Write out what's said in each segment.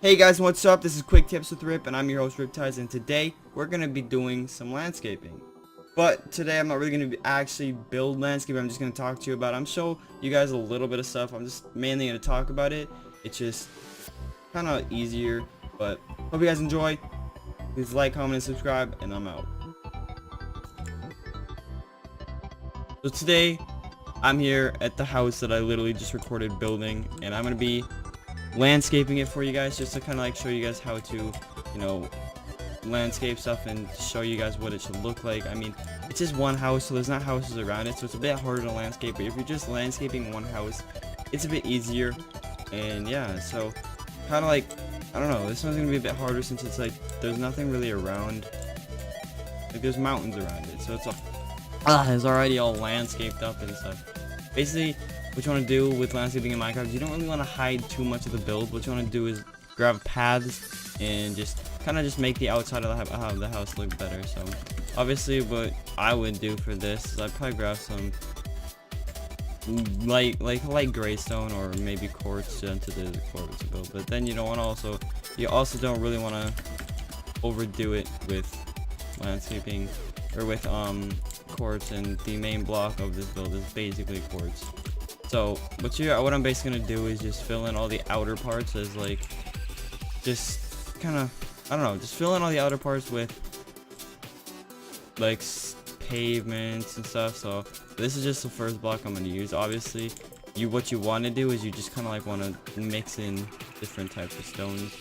Hey guys, what's up? This is Quick Tips with Rip, and I'm your host RipTidezz, and today we're going to be doing some landscaping. But today I'm not really going to actually build landscaping. I'm just going to talk to you about it. I'm show you guys a little bit of stuff. I'm just mainly going to talk about it. It's just kind of easier, but hope you guys enjoy. Please like, comment, and subscribe, and I'm out. So today I'm here at the house that I literally just recorded building, and I'm going to be landscaping it for you guys, just to kind of like show you guys how to, you know, landscape stuff and show you guys what it should look like. I mean, it's just one house, so there's not houses around it, so it's a bit harder to landscape, but if you're just landscaping one house, it's a bit easier. And yeah, so kind of like, I don't know, this one's gonna be a bit harder since it's like there's nothing really around, like there's mountains around it, so it's already all landscaped up and stuff. Basically, what you want to do with landscaping in Minecraft, you don't really want to hide too much of the build. What you want to do is grab paths and just kind of just make the outside of the house look better. So obviously what I would do for this is I'd probably grab some light graystone or maybe quartz into the quartz to build. But then you also don't really want to overdo it with landscaping or with quartz, and the main block of this build is basically quartz. So what I'm basically gonna do is just fill in all the outer parts as like, just kind of, I don't know, just fill in all the outer parts with like pavements and stuff. So this is just the first block I'm gonna use. Obviously, what you want to do is you just kind of like want to mix in different types of stones.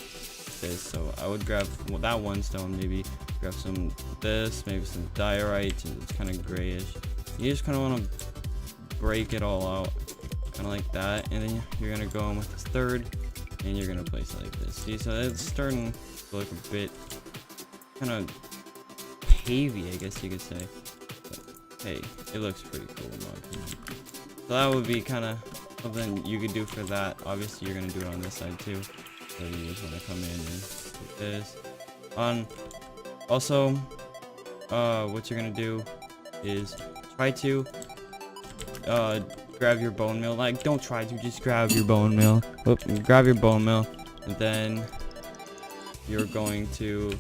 So I would grab that one stone, maybe grab some this, maybe some diorite, and it's kind of grayish. You just kind of want to break it all out, kind of like that, and then you're gonna go in with this third, and you're gonna place it like this. See, so it's starting to look a bit kind of pavey, I guess you could say. But hey, it looks pretty cool in my opinion. So that would be kind of something you could do for that. Obviously, you're gonna do it on this side too. So you just want to come in and put this on. Also, what you're gonna do is try to grab your bone meal. Like, don't try to, just grab your bone meal. Grab your bone meal, and then you're going to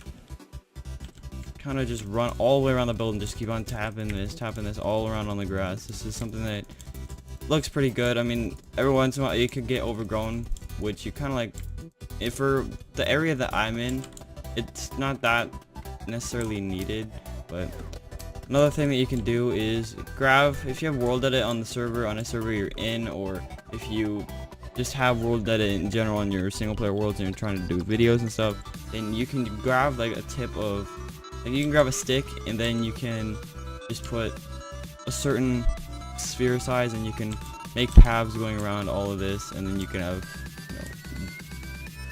kind of just run all the way around the building. Just keep on tapping this all around on the grass. This is something that looks pretty good. I mean, every once in a while it could get overgrown, which you kind of like. If for the area that I'm in, it's not that necessarily needed. But another thing that you can do is grab, if you have world edit on a server you're in, or if you just have world edit in general on your single player worlds and you're trying to do videos and stuff, then you can grab like a tip of, like you can grab a stick, and then you can just put a certain sphere size, and you can make paths going around all of this, and then you can have,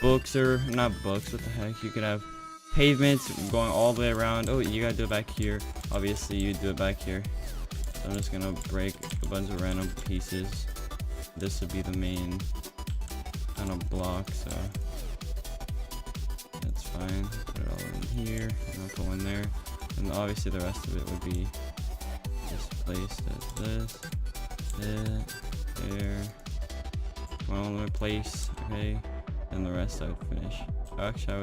books, or not books, what the heck, you can have pavements going all the way around. Oh, you gotta do it back here. Obviously you do it back here. So I'm just gonna break a bunch of random pieces. This would be the main kind of block, so that's fine. Put it all in here, and I'll go in there, and obviously the rest of it would be just placed as this, there, all in place. Okay, and the rest I would finish. Actually,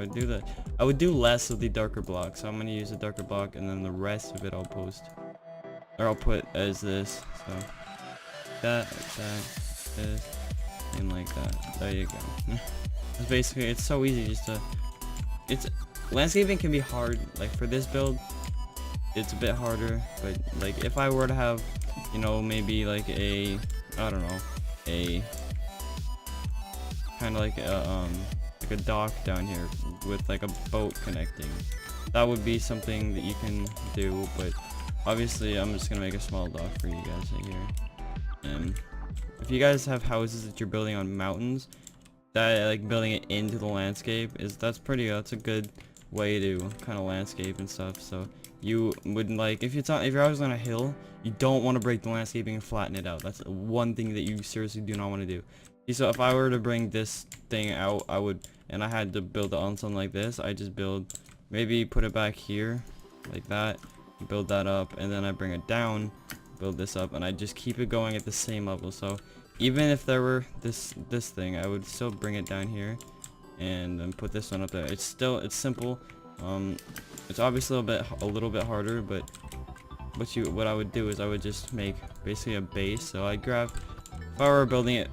I would do less of the darker block, so I'm gonna use a darker block, and then the rest of it I'll put as this. So that, like that, this, and like that. There you go. It's basically, it's so easy just to. Landscaping can be hard. Like for this build, it's a bit harder. But like if I were to have, maybe like a, I don't know, a kind of like a dock down here with like a boat connecting, that would be something that you can do. But obviously I'm just gonna make a small dock for you guys right here. And if you guys have houses that you're building on mountains, that like building it into the landscape that's a good way to kind of landscape and stuff. So you wouldn't, like, if your house is on a hill, you don't want to break the landscaping and flatten it out. That's one thing that you seriously do not want to do. So if I were to bring this thing out, and I had to build it on something like this, I just maybe put it back here like that, build that up, and then I bring it down, build this up, and I just keep it going at the same level. So even if there were this thing, I would still bring it down here, and then put this one up there. It's simple. It's obviously a little bit harder, but what I would do is I would just make basically a base. So I grab, if I were building it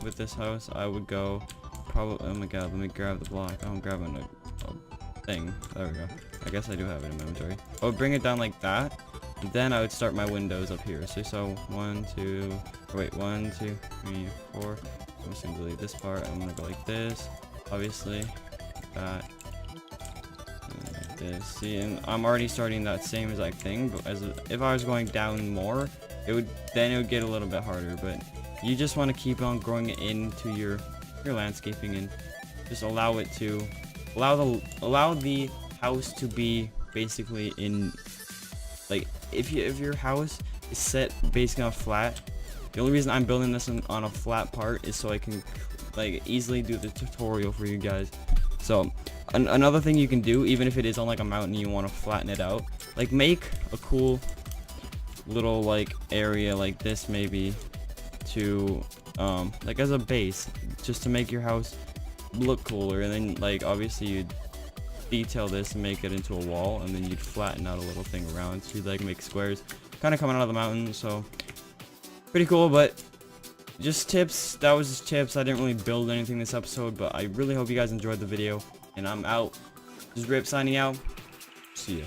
with this house, I would go probably, oh my god, let me grab the block. Oh, I'm grabbing a thing. There we go. I guess I do have it in my inventory. I would bring it down like that, and then I would start my windows up here. So 1, 2, wait, 1, 2, 3, 4. I'm just gonna delete this part. I'm gonna go like this, obviously, like that. This. See, and I'm already starting that same exact thing, but if I was going down more, it would get a little bit harder. But you just want to keep on growing it into your landscaping, and just allow the house to be basically in, like, if your house is set basically on flat. The only reason I'm building this on a flat part is so I can like easily do the tutorial for you guys. So another thing you can do, even if it is on like a mountain, you want to flatten it out, like make a cool little like area like this, maybe to like as a base, just to make your house look cooler. And then like obviously you'd detail this and make it into a wall, and then you'd flatten out a little thing around, so you'd like make squares kind of coming out of the mountain. So pretty cool. But just tips, that was just tips. I didn't really build anything this episode, but I really hope you guys enjoyed the video, and I'm out. This is Rip signing out. See ya.